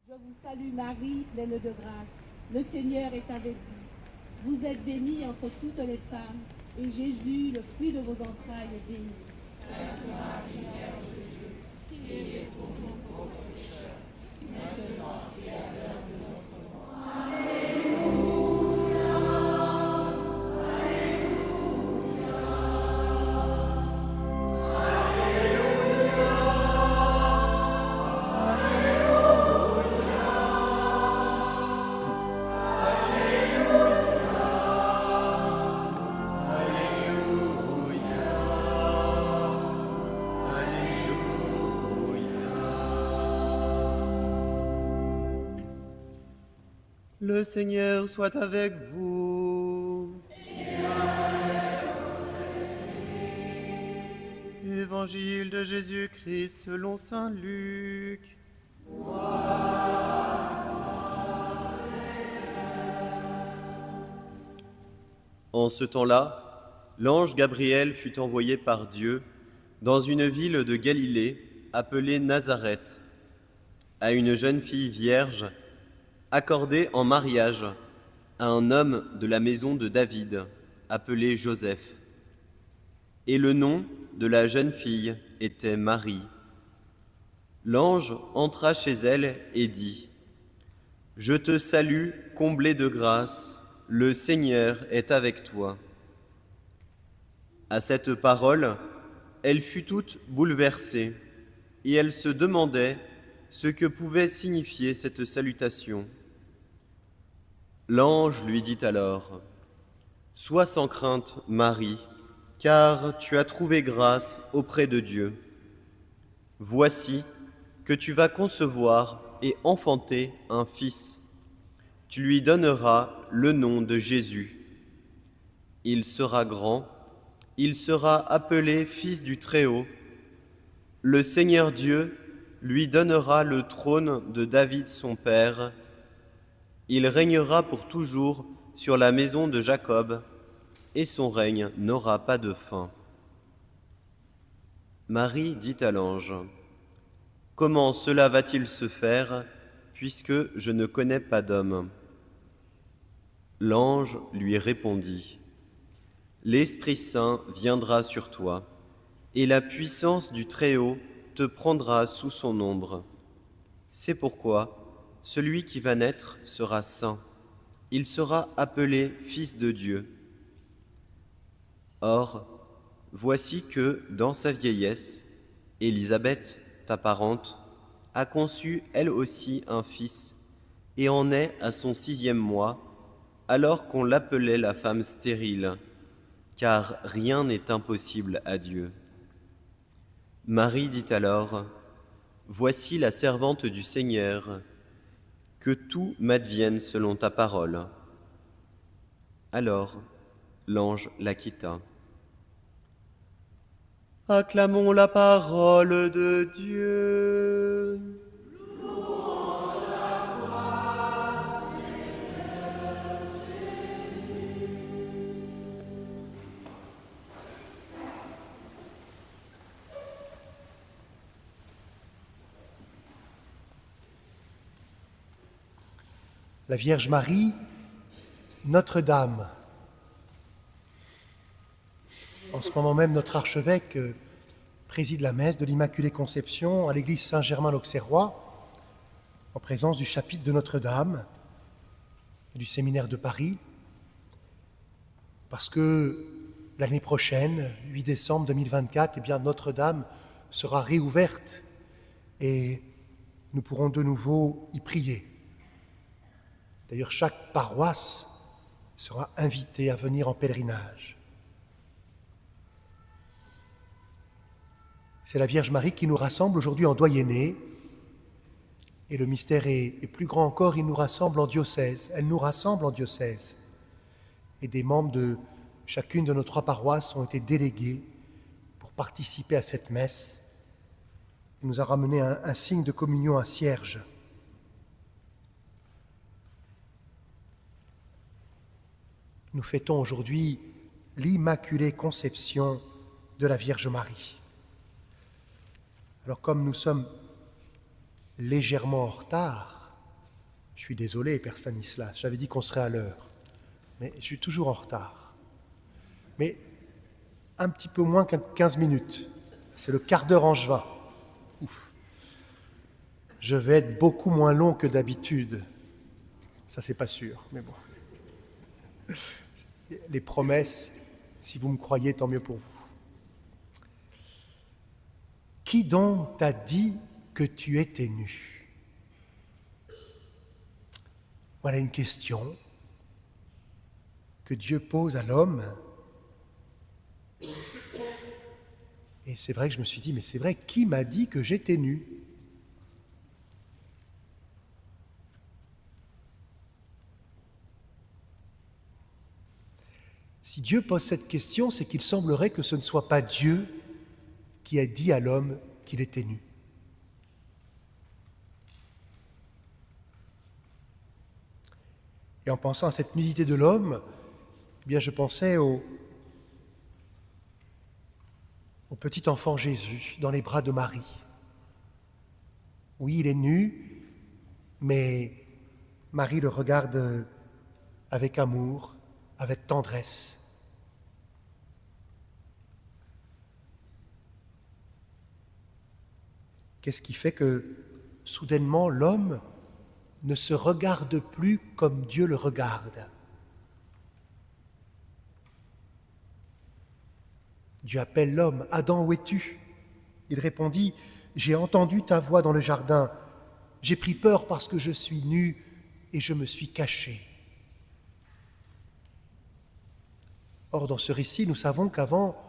Je vous salue Marie, pleine de grâce. Le Seigneur est avec vous. Vous êtes bénie entre toutes les femmes, et Jésus, le fruit de vos entrailles, est béni. Sainte Marie, Mère de Dieu, priez pour nous pauvres pécheurs, maintenant et à l'heure de notre mort. Alléluia. Le Seigneur soit avec vous. Évangile de Jésus-Christ selon saint Luc. En ce temps-là, l'ange Gabriel fut envoyé par Dieu dans une ville de Galilée appelée Nazareth, à une jeune fille vierge accordée en mariage à un homme de la maison de David, appelé Joseph. Et le nom de la jeune fille était Marie. L'ange entra chez elle et dit : « Je te salue, comblée de grâce, le Seigneur est avec toi. » À cette parole, elle fut toute bouleversée, et elle se demandait ce que pouvait signifier cette salutation. L'ange lui dit alors : « Sois sans crainte, Marie, car tu as trouvé grâce auprès de Dieu. Voici que tu vas concevoir et enfanter un fils. Tu lui donneras le nom de Jésus. Il sera grand, il sera appelé Fils du Très-Haut. Le Seigneur Dieu lui donnera le trône de David son père. Il régnera pour toujours sur la maison de Jacob, et son règne n'aura pas de fin. » Marie dit à l'ange : « Comment cela va-t-il se faire, puisque je ne connais pas d'homme ?» L'ange lui répondit : « L'Esprit Saint viendra sur toi, et la puissance du Très-Haut te prendra sous son ombre. C'est pourquoi celui qui va naître sera saint. Il sera appelé Fils de Dieu. Or, voici que, dans sa vieillesse, Élisabeth, ta parente, a conçu elle aussi un fils, et en est à son 6e mois, alors qu'on l'appelait la femme stérile, car rien n'est impossible à Dieu. Marie dit alors : « Voici la servante du Seigneur, que tout m'advienne selon ta parole. » Alors, l'ange la quitta. Acclamons la parole de Dieu. Louange à toi, Seigneur Jésus. La Vierge Marie, Notre-Dame. En ce moment même, notre archevêque préside la messe de l'Immaculée Conception à l'église Saint-Germain-l'Auxerrois, en présence du chapitre de Notre-Dame et du séminaire de Paris, parce que l'année prochaine, 8 décembre 2024, Notre-Dame sera réouverte et nous pourrons de nouveau y prier. D'ailleurs, chaque paroisse sera invitée à venir en pèlerinage. C'est la Vierge Marie qui nous rassemble aujourd'hui en doyenné, et le mystère est plus grand encore, il nous rassemble en diocèse. Elle nous rassemble en diocèse. Et des membres de chacune de nos 3 paroisses ont été délégués pour participer à cette messe. Il nous a ramené un signe de communion, un cierge. Nous fêtons aujourd'hui l'Immaculée Conception de la Vierge Marie. Alors comme nous sommes légèrement en retard, Je suis désolé, Père Stanislas, j'avais dit qu'on serait à l'heure, mais je suis toujours en retard. Mais un petit peu moins que 15 minutes, c'est le quart d'heure angevin. Ouf. Je vais être beaucoup moins long que d'habitude. Ça, c'est pas sûr, mais bon. Les promesses, si vous me croyez, tant mieux pour vous. Qui donc t'a dit que tu étais nu? Voilà une question que Dieu pose à l'homme. Et c'est vrai que je me suis dit, mais c'est vrai, qui m'a dit que j'étais nu? Si Dieu pose cette question, c'est qu'il semblerait que ce ne soit pas Dieu qui a dit à l'homme qu'il était nu. Et en pensant à cette nudité de l'homme, eh bien je pensais au petit enfant Jésus dans les bras de Marie. Oui, il est nu, mais Marie le regarde avec amour, avec tendresse. Qu'est-ce qui fait que, soudainement, l'homme ne se regarde plus comme Dieu le regarde? Dieu appelle l'homme, « Adam, où es-tu » Il répondit, « J'ai entendu ta voix dans le jardin. J'ai pris peur parce que je suis nu et je me suis caché. » Or, dans ce récit, nous savons qu'avant,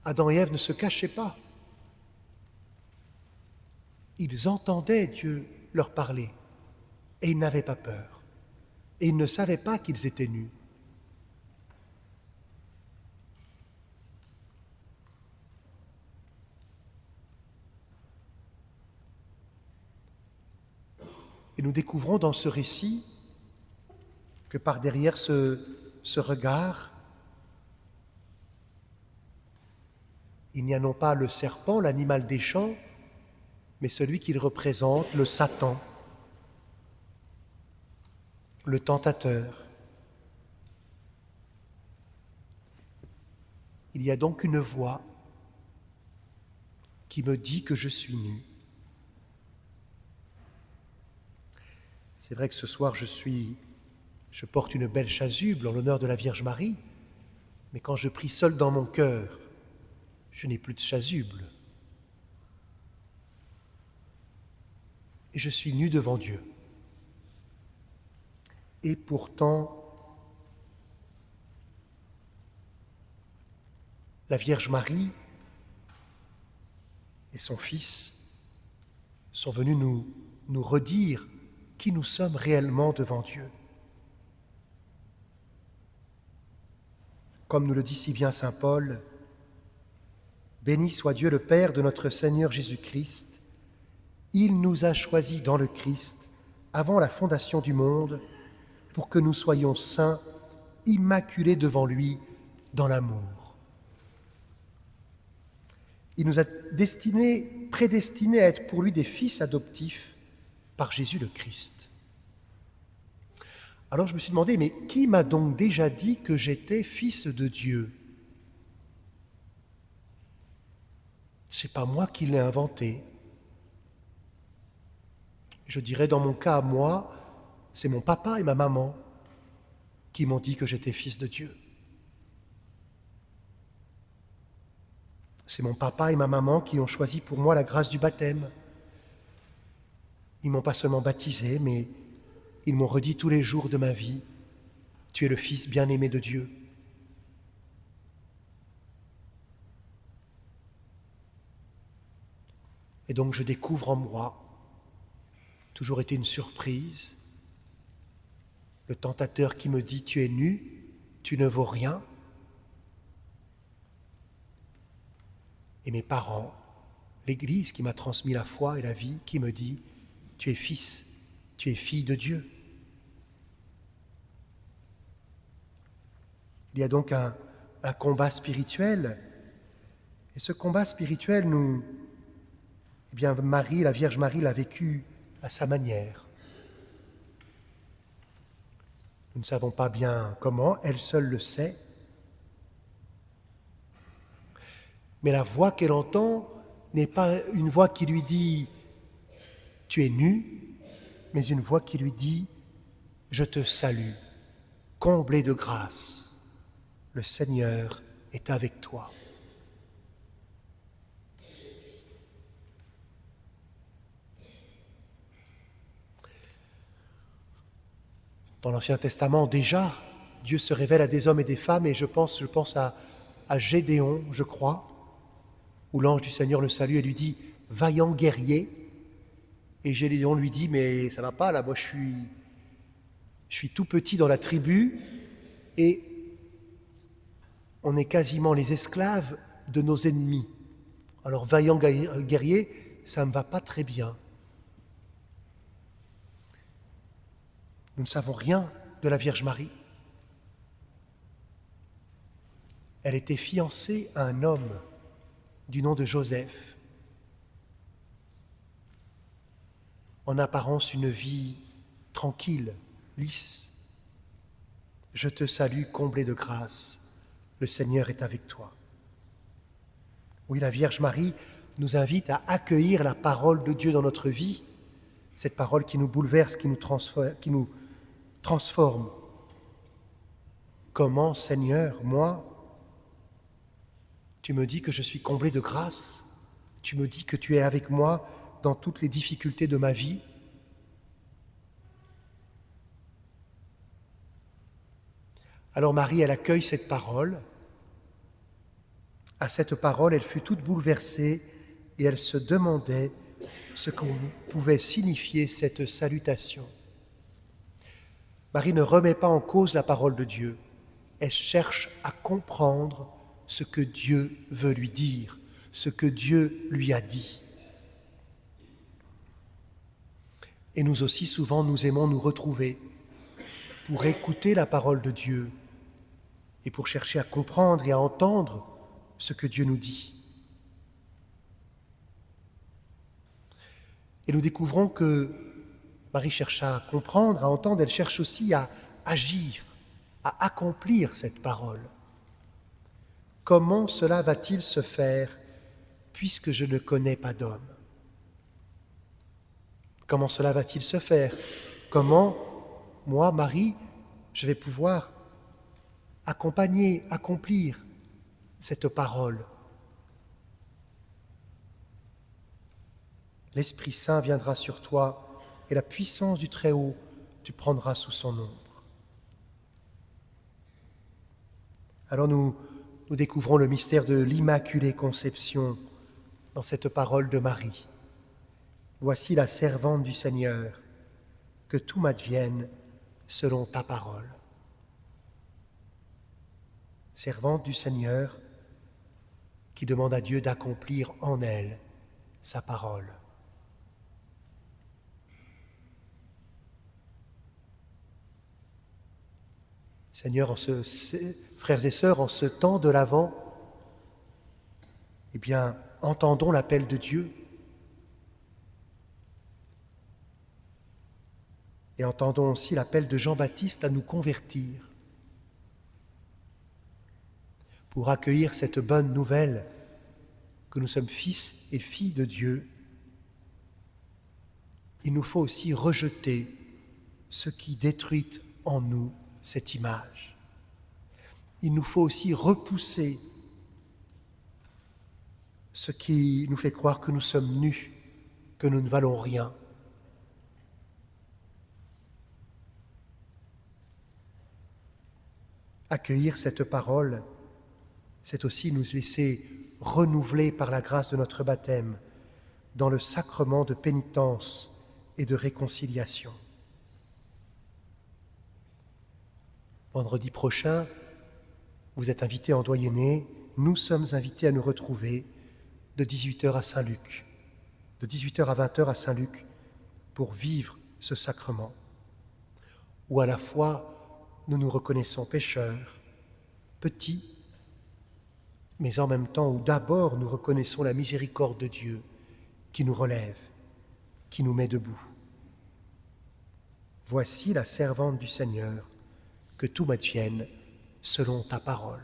Adam et Ève ne se cachaient pas. Ils entendaient Dieu leur parler et ils n'avaient pas peur. Et ils ne savaient pas qu'ils étaient nus. Et nous découvrons dans ce récit que par derrière ce regard, il n'y a non pas le serpent, l'animal des champs, mais celui qu'il représente, le Satan, le tentateur. Il y a donc une voix qui me dit que je suis nu. C'est vrai que ce soir, je porte une belle chasuble en l'honneur de la Vierge Marie, mais quand je prie seul dans mon cœur, je n'ai plus de chasuble. Et je suis nu devant Dieu. Et pourtant, la Vierge Marie et son Fils sont venus nous redire qui nous sommes réellement devant Dieu. Comme nous le dit si bien saint Paul, « Béni soit Dieu le Père de notre Seigneur Jésus-Christ, il nous a choisis dans le Christ, avant la fondation du monde, pour que nous soyons saints, immaculés devant lui dans l'amour. » Il nous a prédestinés à être pour lui des fils adoptifs par Jésus le Christ. Alors je me suis demandé, mais qui m'a donc déjà dit que j'étais fils de Dieu? C'est pas moi qui l'ai inventé. Je dirais dans mon cas à moi, c'est mon papa et ma maman qui m'ont dit que j'étais fils de Dieu. C'est mon papa et ma maman qui ont choisi pour moi la grâce du baptême. Ils m'ont pas seulement baptisé, mais ils m'ont redit tous les jours de ma vie, « Tu es le Fils bien-aimé de Dieu. » Et donc je découvre en moi, toujours été une surprise, le tentateur qui me dit « Tu es nu, tu ne vaux rien. » Et mes parents, l'Église qui m'a transmis la foi et la vie, qui me dit « Tu es fils, tu es fille de Dieu. » Il y a donc un combat spirituel. Et ce combat spirituel, Marie, la Vierge Marie, l'a vécu à sa manière. Nous ne savons pas bien comment, elle seule le sait. Mais la voix qu'elle entend n'est pas une voix qui lui dit « tu es nu », mais une voix qui lui dit « je te salue, comblé de grâce, le Seigneur est avec toi ». Dans l'Ancien Testament, déjà, Dieu se révèle à des hommes et des femmes, et je pense à Gédéon, je crois, où l'ange du Seigneur le salue et lui dit « vaillant guerrier ». Et Gédéon lui dit « mais ça va pas là, moi je suis tout petit dans la tribu, et on est quasiment les esclaves de nos ennemis. Alors vaillant guerrier, ça ne me va pas très bien ». Nous ne savons rien de la Vierge Marie. Elle était fiancée à un homme du nom de Joseph. En apparence, une vie tranquille, lisse. Je te salue, comblé de grâce, le Seigneur est avec toi. Oui, la Vierge Marie nous invite à accueillir la parole de Dieu dans notre vie, cette parole qui nous bouleverse, qui nous transforme. Comment, Seigneur, moi, tu me dis que je suis comblé de grâce, tu me dis que tu es avec moi dans toutes les difficultés de ma vie. Alors Marie, elle accueille cette parole. À cette parole, elle fut toute bouleversée et elle se demandait ce que pouvait signifier cette salutation. Marie ne remet pas en cause la parole de Dieu. Elle cherche à comprendre ce que Dieu veut lui dire, ce que Dieu lui a dit. Et nous aussi, souvent, nous aimons nous retrouver pour écouter la parole de Dieu et pour chercher à comprendre et à entendre ce que Dieu nous dit. Et nous découvrons que Marie cherche à comprendre, à entendre, elle cherche aussi à agir, à accomplir cette parole. Comment cela va-t-il se faire puisque je ne connais pas d'homme? Comment cela va-t-il se faire? Comment, moi, Marie, je vais pouvoir accompagner, accomplir cette parole? L'Esprit Saint viendra sur toi et la puissance du Très-Haut tu prendras sous son ombre. Alors nous découvrons le mystère de l'Immaculée Conception dans cette parole de Marie. Voici la servante du Seigneur, que tout m'advienne selon ta parole. Servante du Seigneur qui demande à Dieu d'accomplir en elle sa parole. Seigneur, frères et sœurs, en ce temps de l'Avent, eh bien, entendons l'appel de Dieu et entendons aussi l'appel de Jean-Baptiste à nous convertir pour accueillir cette bonne nouvelle que nous sommes fils et filles de Dieu. Il nous faut aussi rejeter ce qui détruit en nous cette image. Il nous faut aussi repousser ce qui nous fait croire que nous sommes nus, que nous ne valons rien. Accueillir cette parole, c'est aussi nous laisser renouveler par la grâce de notre baptême dans le sacrement de pénitence et de réconciliation. Vendredi prochain, vous êtes invités en doyenné, nous sommes invités à nous retrouver de 18h à Saint-Luc, de 18h à 20h à Saint-Luc, pour vivre ce sacrement, où à la fois nous nous reconnaissons pécheurs, petits, mais en même temps où d'abord nous reconnaissons la miséricorde de Dieu qui nous relève, qui nous met debout. Voici la servante du Seigneur, que tout m'advienne selon ta parole.